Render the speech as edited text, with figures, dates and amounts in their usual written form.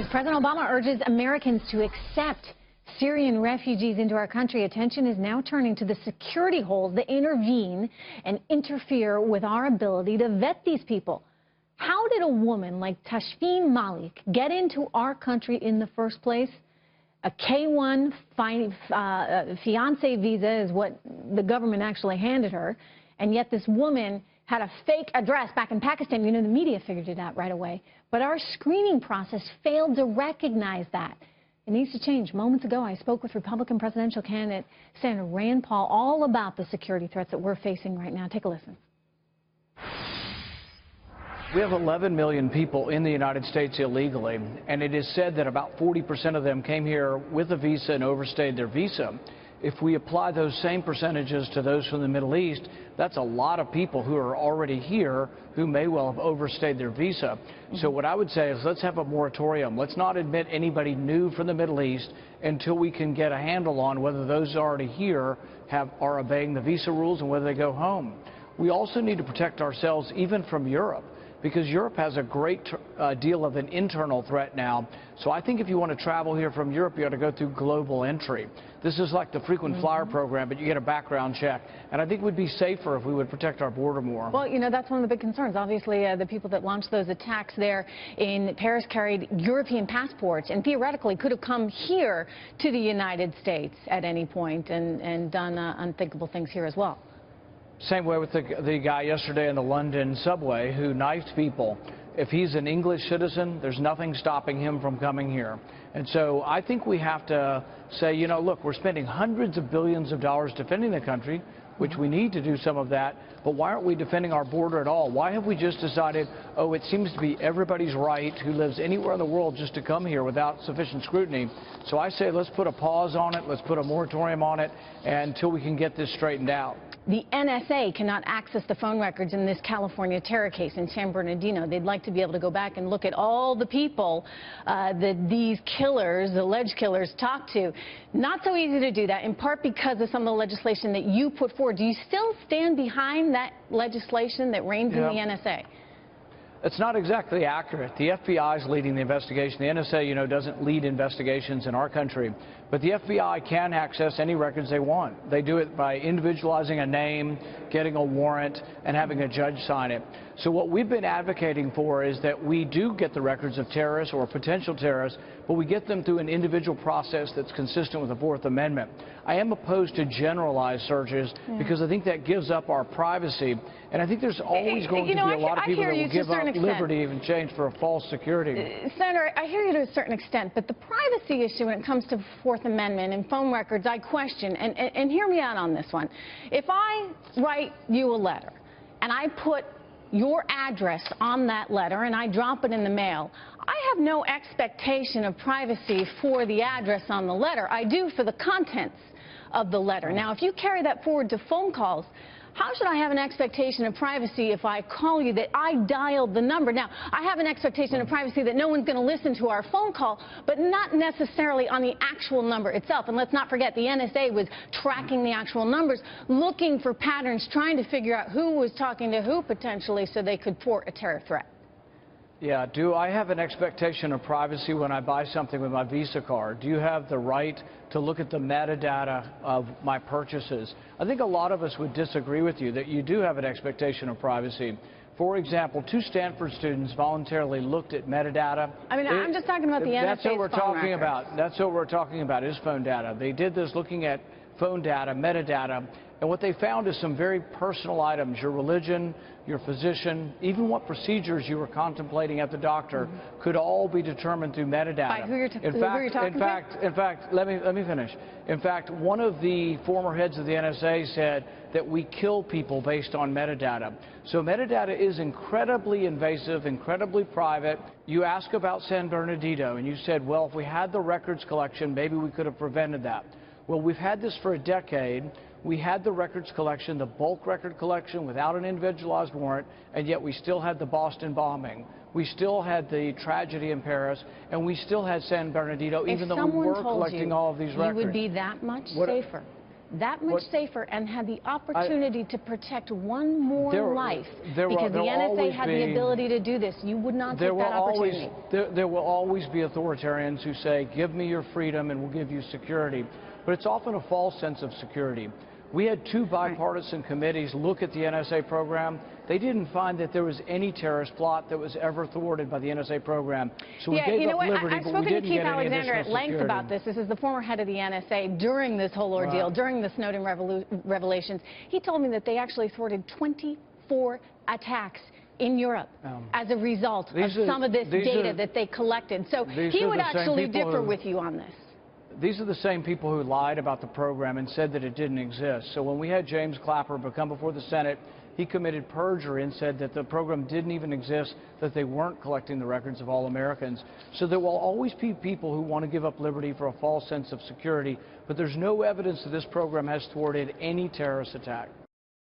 As President Obama urges Americans to accept Syrian refugees into our country, attention is now turning to the security holes that intervene and interfere with our ability to vet these people. How did a woman like Tashfeen Malik get into our country in the first place? A K-1 fiancé visa is what the government actually handed her, and yet this woman had a fake address back in Pakistan. You know, the media figured it out right away. But our screening process failed to recognize that. It needs to change. Moments ago, I spoke with Republican presidential candidate Senator Rand Paul all about the security threats that we're facing right now. Take a listen. We have 11 million people in the United States illegally, and it is said that about 40% of them came here with a visa and overstayed their visa. If we apply those same percentages to those from the Middle East, that's a lot of people who are already here who may well have overstayed their visa. So what I would say is let's have a moratorium. Let's not admit anybody new from the Middle East until we can get a handle on whether those already here are obeying the visa rules and whether they go home. We also need to protect ourselves even from Europe, because Europe has a great deal of an internal threat now. So I think if you want to travel here from Europe, you ought to go through global entry. This is like the frequent flyer program, but you get a background check. And I think we'd be safer if we would protect our border more. Well, you know, that's one of the big concerns. Obviously, the people that launched those attacks there in Paris carried European passports and theoretically could have come here to the United States at any point and done unthinkable things here as well. Same way with the guy yesterday in the London subway who knifed people. If he's an English citizen, there's nothing stopping him from coming here. And so I think we have to say, you know, look, we're spending hundreds of billions of dollars defending the country, which we need to do some of that, but why aren't we defending our border at all? Why have we just decided, oh, it seems to be everybody's right who lives anywhere in the world just to come here without sufficient scrutiny? So I say let's put a pause on it, let's put a moratorium on it until we can get this straightened out. The NSA cannot access the phone records in this California terror case in San Bernardino. They'd like to be able to go back and look at all the people that these killers, alleged killers, talked to. Not so easy to do that, in part because of some of the legislation that you put forward. Do you still stand behind that legislation that reigns in the NSA? It's not exactly accurate. The FBI is leading the investigation. The NSA, you know, doesn't lead investigations in our country. But the FBI can access any records they want. They do it by individualizing a name, getting a warrant, and having a judge sign it. So what we've been advocating for is that we do get the records of terrorists or potential terrorists, but we get them through an individual process that's consistent with the Fourth Amendment. I am opposed to generalized searches because I think that gives up our privacy. And I think there's always going to be a lot of people that will give up liberty in exchange for a false security. Senator, I hear you to a certain extent, but the privacy issue when it comes to Fourth Amendment and phone records, I question. And hear me out on this one. If I write you a letter and I put your address on that letter and I drop it in the mail, I have no expectation of privacy for the address on the letter. I do for the contents of the letter. Now, if you carry that forward to phone calls, how should I have an expectation of privacy if I call you that I dialed the number? Now, I have an expectation of privacy that no one's going to listen to our phone call, but not necessarily on the actual number itself. And let's not forget, the NSA was tracking the actual numbers, looking for patterns, trying to figure out who was talking to who potentially so they could thwart a terror threat. Yeah, do I have an expectation of privacy when I buy something with my Visa card? Do you have the right to look at the metadata of my purchases? I think a lot of us would disagree with you that you do have an expectation of privacy. For example, 2 Stanford students voluntarily looked at metadata. I mean, I'm just talking about the NSA's That's what we're talking records. about. That's what we're talking about is phone data. They did this looking at phone data, metadata, and what they found is some very personal items, your religion, your physician, even what procedures you were contemplating at the doctor could all be determined through metadata. By who you're talking to? In fact, let me finish. In fact, one of the former heads of the NSA said that we kill people based on metadata. So metadata is incredibly invasive, incredibly private. You ask about San Bernardino, and you said, well, if we had the records collection, maybe we could have prevented that. Well, we've had this for a decade. We had the records collection, the bulk record collection without an individualized warrant, and yet we still had the Boston bombing. We still had the tragedy in Paris, and we still had San Bernardino, even though we were collecting all of these records. You would be that much safer. that much safer and had the opportunity to protect one more life, because the NSA had the ability to do this, you would not take that opportunity. There will always be authoritarians who say, give me your freedom and we'll give you security. But it's often a false sense of security. We had 2 bipartisan committees look at the NSA program. They didn't find that there was any terrorist plot that was ever thwarted by the NSA program. So we gave up liberty, I've but we spoken to didn't Keith get any Alexander at additional length security. about this. This is the former head of the NSA during this whole ordeal, during the Snowden revelations. He told me that they actually thwarted 24 attacks in Europe as a result of some of this data that they collected. So he would actually differ with you on this. These are the same people who lied about the program and said that it didn't exist. So when we had James Clapper come before the Senate, he committed perjury and said that the program didn't even exist, that they weren't collecting the records of all Americans. So there will always be people who want to give up liberty for a false sense of security, but there's no evidence that this program has thwarted any terrorist attack.